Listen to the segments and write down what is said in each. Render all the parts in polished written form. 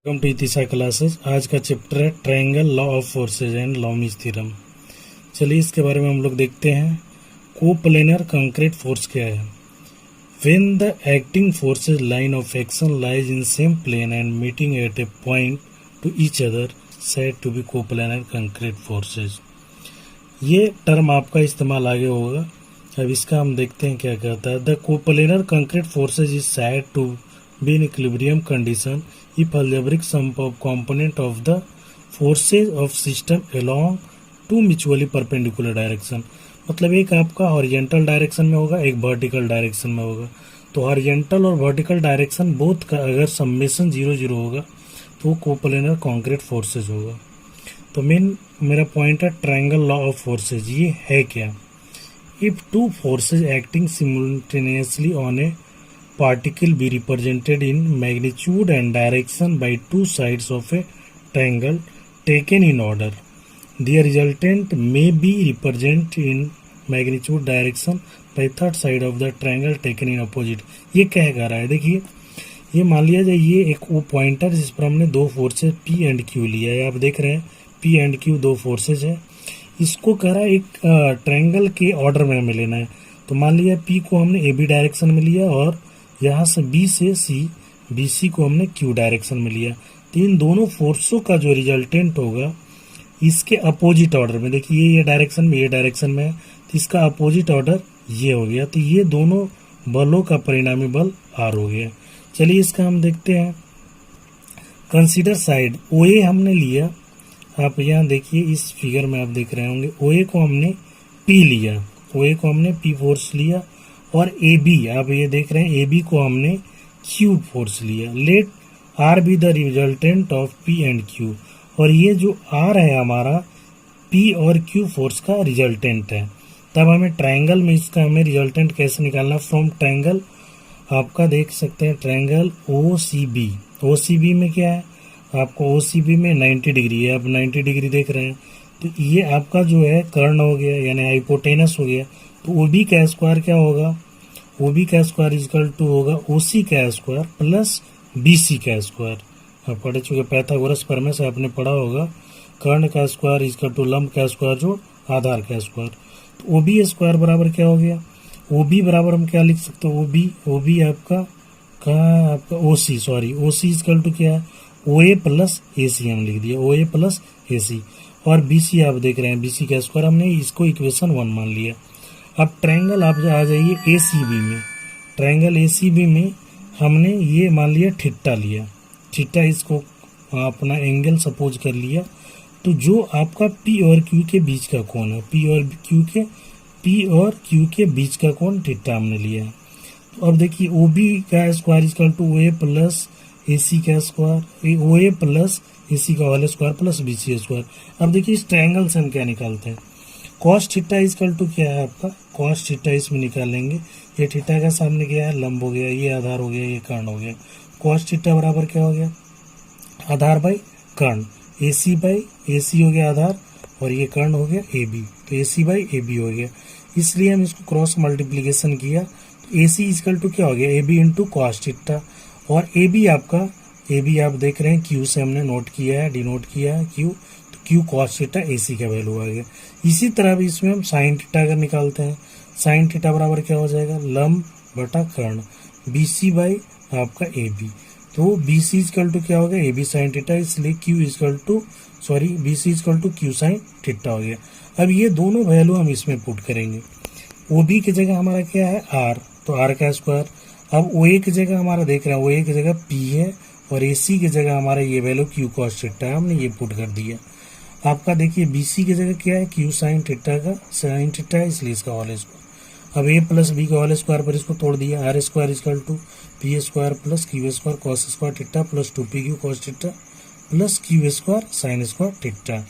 Welcome to इतिसा classes. आज का chapter है triangle law of forces and Lami's theorem. चलिए इसके बारे में हम लोग देखते हैं। कोप्लेनर कंक्रीट फोर्स क्या है? When the acting forces line of action lies in same plane and meeting at a point to each other said to be coplanar concrete forces. ये टर्म आपका इस्तेमाल आगे होगा। अब इसका हम देखते हैं क्या कहता है। The coplanar concrete forces is said to be in equilibrium condition if algebraic sum of component of the forces of system along two mutually perpendicular direction। मतलब एक आपका हॉरिजेंटल डायरेक्शन में होगा, एक वर्टिकल डायरेक्शन में होगा। तो हॉरिजेंटल और वर्टिकल डायरेक्शन बोथ का अगर सम्मेशन 0 0 होगा तो कोप्लेनर कंक्रीट फोर्सेज होगा। तो मेरा पॉइंट है ट्रायंगल लॉ ऑफ फोर्सेज। ये है क्या? If two forces acting simultaneously on a particle be represented in magnitude and direction by two sides of a triangle taken in order. The resultant may be represented in magnitude direction by third side of the triangle taken in opposite। ये क्या कह रहा है? देखिए, ये मान लिया जाए ये एक वो पॉइंटर जिस पर हमने दो फोर्सेज P एंड Q लिया है। आप देख रहे हैं P एंड Q दो फोर्सेज है। इसको कह रहा है एक ट्रायंगल के ऑर्डर में हमें लेना है। तो मान लिया P को हमने AB डायरेक्शन में लिया और यहाँ से B से C, BC को हमने Q डायरेक्शन में लिया। तो इन दोनों फोर्सों का जो रिजल्टेंट होगा इसके अपोजिट ऑर्डर में, देखिए ये डायरेक्शन में, ये डायरेक्शन में है, तो इसका अपोजिट ऑर्डर ये हो गया। तो ये दोनों बलों का परिणामी बल R हो गया। चलिए इसका हम देखते हैं। कंसीडर साइड OA हमने लिया। आप यहाँ देखिए इस फिगर में आप देख रहे होंगे OA को हमने P लिया, OA को हमने P फोर्स लिया और AB आप ये देख रहे हैं AB को हमने Q फोर्स लिया। Let R be the resultant of P and Q। और ये जो R है हमारा P और Q फोर्स का रिजल्टेंट है। तब हमें ट्रायंगल में इसका हमें रिजल्टेंट कैसे निकालना? फ्रॉम ट्रायंगल आपका देख सकते हैं ट्रायंगल OCB। OCB में क्या है? आपको OCB में 90 डिग्री है। आप 90 डिग्री देख रहे हैं तो ये आपका जो है कर्ण हो गया, यानी हाइपोटेनस हो गया। तो OB का स्क्वायर क्या होगा? OB का स्क्वायर इक्वल टू होगा OC का स्क्वायर प्लस BC का स्क्वायर। आप पढ़ चुके पाइथागोरस प्रमेय से आपने पढ़ा होगा। कर्ण का स्क्वायर इक्वल टू लंब का स्क्वायर जो आधार का स्क्वायर। तो OB स्क्वायर बराबर क्या हो गया? OB बराबर हम क्या लिख सकते हैं? OB आपका कहाँ? आपका OC इक्वल टू क्या है? OA प्लस AC हम लिख दिया, OA प्लस AC। और BC आप देख रहे हैं BC का स्क्वायर, हमने इसको इक्वेशन 1 मान लिया। अब ट्रायंगल आप आ जाइए ACB में। ट्रायंगल ACB में हमने ये मान लिया थीटा लिया, थीटा इसको अपना एंगल सपोज कर लिया। तो जो आपका P और Q के बीच का कोण है, P और Q के बीच का कोण थीटा हमने लिया है। तो अब देखिए OB का square equal to OA plus AC का स्क्वायर, OA प्लस AC का whole square plus BC square. अब देखिए इस ट्रायंगल से हम क्या निकालते हैं? कॉस थीटा इक्वल टू क्या है आपका? कॉस थीटा इसमें निकालेंगे। ये थीटा का सामने क्या है? लंब हो गया, ये आधार हो गया, ये कर्ण हो गया। कॉस थीटा बराबर क्या हो गया? आधार बाई कर्ण, AC बाई AC हो गया आधार और ये कर्ण हो गया AB। तो AC बाई AB हो गया। इसलिए हम इसको क्रॉस मल्टीप्लीकेशन किया तो AC इक्वल टू क्या हो गया? AB into cos theta. और AB आपका AB आप देख रहे हैं Q से हमने नोट किया है, डिनोट किया है Q। तो Q कॉस थीटा AC का वैल्यू आ गया। इसी तरह भी इसमें हम साइन थीटा अगर निकालते हैं, साइन थीटा बराबर क्या हो जाएगा? लंब बटा कर्ण, BC बाई आपका AB। तो BC इक्वल टू क्या हो गया? AB साइन थीटा, इसलिए BC equal to Q sine theta हो गया। अब ये दोनों वैल्यू हम इसमें पुट करेंगे। OB की जगह हमारा क्या है? R, तो R का स्क्वायर। अब OA की जगह हमारा देख रहे हैं OA की जगह P है और AC की जगह हमारा ये वैल्यू Q कॉस थीटा है, हमने ये पुट कर दिया। आपका देखिए BC की जगह क्या है? Q साइन थीटा का साइन थीटा है, इसलिए इसका होल स्क्वायर। अब A प्लस B का होल स्क्वायर पर इसको तोड़ दिया। R square equal to P square plus Q square cos square theta plus 2PQ cos theta plus Q square sine square theta.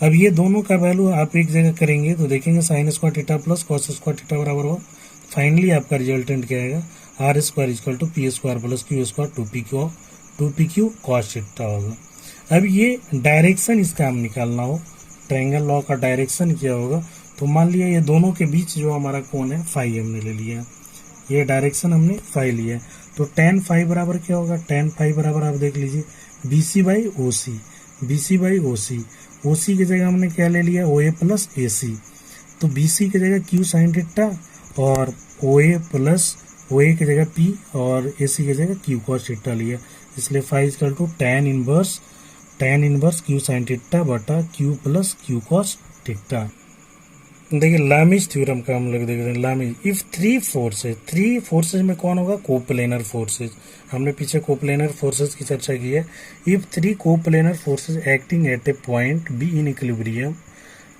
अब ये दोनों का वैल्यू आप एक जगह करेंगे तो देखेंगे sine square theta plus cos square theta बराबर हो। फाइनली आपका रिजल्टेंट क्या आएगा? R square equal to P square plus Q square 2PQ cos theta होगा। अब ये डायरेक्शन इसका हम निकालना हो, ट्रायंगल लॉ का डायरेक्शन क्या होगा? तो मान लिया ये दोनों के बीच जो हमारा कोण है फाई हमने ले लिया, ये डायरेक्शन हमने फाई लिया है। तो tan फाई बराबर क्या होगा? tan फाई बराबर आप देख लीजिए BC by OC, BC by OC, OC की जगह हमने क्या ले लिया, OA प्लस AC, तो BC की जगह Q साइन थीटा और OA प्लस OA की जगह P और AC की जगह Q cos थीटा लिया, इसलिए phi equal to tan inverse Q sine theta बटा Q plus Q cos theta. देखिए लामिज थ्योरम का हम लोग देख रहे हैं। लामिज, इफ थ्री फोर्सेज में कौन होगा, कोप्लेनर फोर्सेज। हमने पीछे कोप्लेनर फोर्सेज की चर्चा की है। If three coplanar forces acting at a point be in equilibrium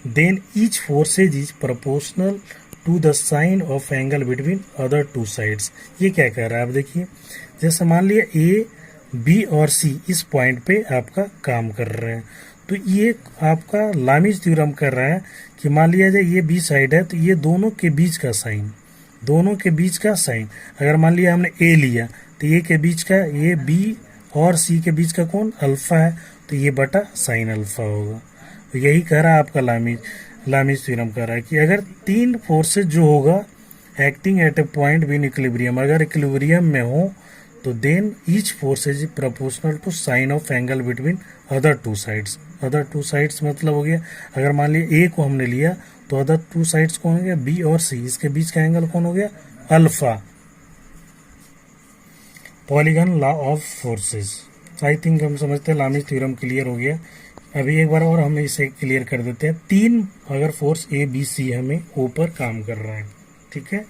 then each forces is proportional to the sine of angle between other two sides. ये क्या कह रहा है आप देखिए, जैसे मान लिया ए बी और सी इस पॉइंट पे आपका काम कर रहे हैं, तो ये आपका लामिज थ्योरम कर रहा है कि मान लिया जाए ये बी साइड है, तो ये दोनों के बीच का साइन, अगर मान लिया हमने ए लिया तो ये के बीच का, ये बी और सी के बीच का कौन, अल्फा है, तो ये बटा साइन अल्फा होगा। तो यही कह रहा है आपका लामिज थ्योरम कह रहा है कि अगर तीन फोर्सेज जो होगा acting at a point be in equilibrium, अगर इक्विलिब्रियम में हो तो then each force is proportional to sine of angle between other two sides मतलब हो गया, अगर मान लिया ए को हमने लिया तो अदर टू साइड्स कौन हो गया, बी और सी, इसके बीच का एंगल कौन हो गया, alpha. Polygon law of forces, I think हम समझते हैं लामिज थ्योरम क्लियर हो गया। अभी एक बार और हम इसे क्लियर कर देते हैं। तीन अगर फोर्स ए बी सी हमें ऊपर काम कर रहा है, ठीक है,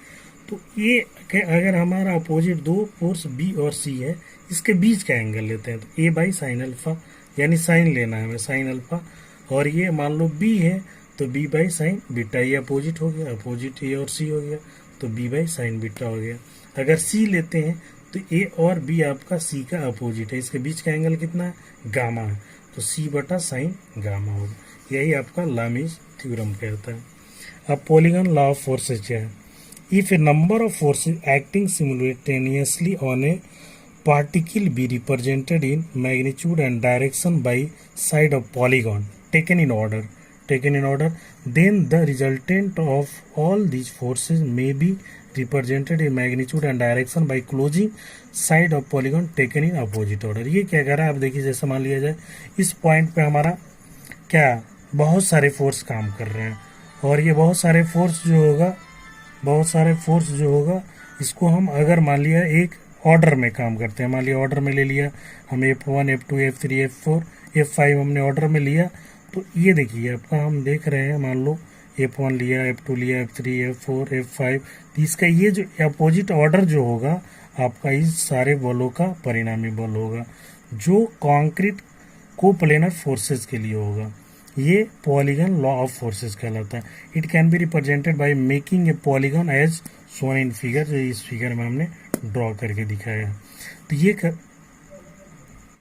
तो ये अगर हमारा अपोजिट दो फोर्स बी और सी है, इसके बीच का एंगल लेते हैं, तो ए बाई साइन अल्फा, यानी साइन लेना है हमें साइन अल्फा, और ये मान लो बी है तो बी बाई साइन बीटा, ये अपोजिट हो गया, अपोजिट ए और सी हो गया, तो बी बाई साइन बीटा हो गया। अगर सी लेते हैं तो ए और बी आपका सी का अपोजिट है, इसके बीच का एंगल कितना है, गामा है, तो सी बटा साइन गामा होगा। यही आपका लामिज थ्योरम कहता है। अब पॉलीगन लॉ ऑफ फोर्सेज क्या है, if a number of forces acting simultaneously on a particle be represented in magnitude and direction by side of polygon taken in order, then the resultant of all these forces may be represented in magnitude and direction by closing side of polygon taken in opposite order। ये क्या कर रहा है आप देखिए, जैसे मान लिया जाए इस पॉइंट पे हमारा क्या बहुत सारे फोर्स काम कर रहे हैं, और ये बहुत सारे फोर्स जो होगा इसको हम अगर मान लिया एक ऑर्डर में काम करते हैं, मान लिया ऑर्डर में ले लिया हम F1 F2 F3 F4 F5 हमने ऑर्डर में लिया, तो ये देखिए आपका हम देख रहे हैं, मान लो F1 लिया, F2 लिया, F3 F4 F5, तो इसका ये जो अपोजिट ऑर्डर जो होगा आपका इस सारे बलों का परिणामी बल होगा, जो कॉन्क्रीट कोप्लेनर फोर्सेज के लिए होगा। ये पॉलीगन लॉ ऑफ फोर्सेस कहलाता है। It can be represented by making a polygon as shown in figure, जो इस फिगर में हमने ड्रॉ करके दिखाया है। तो ये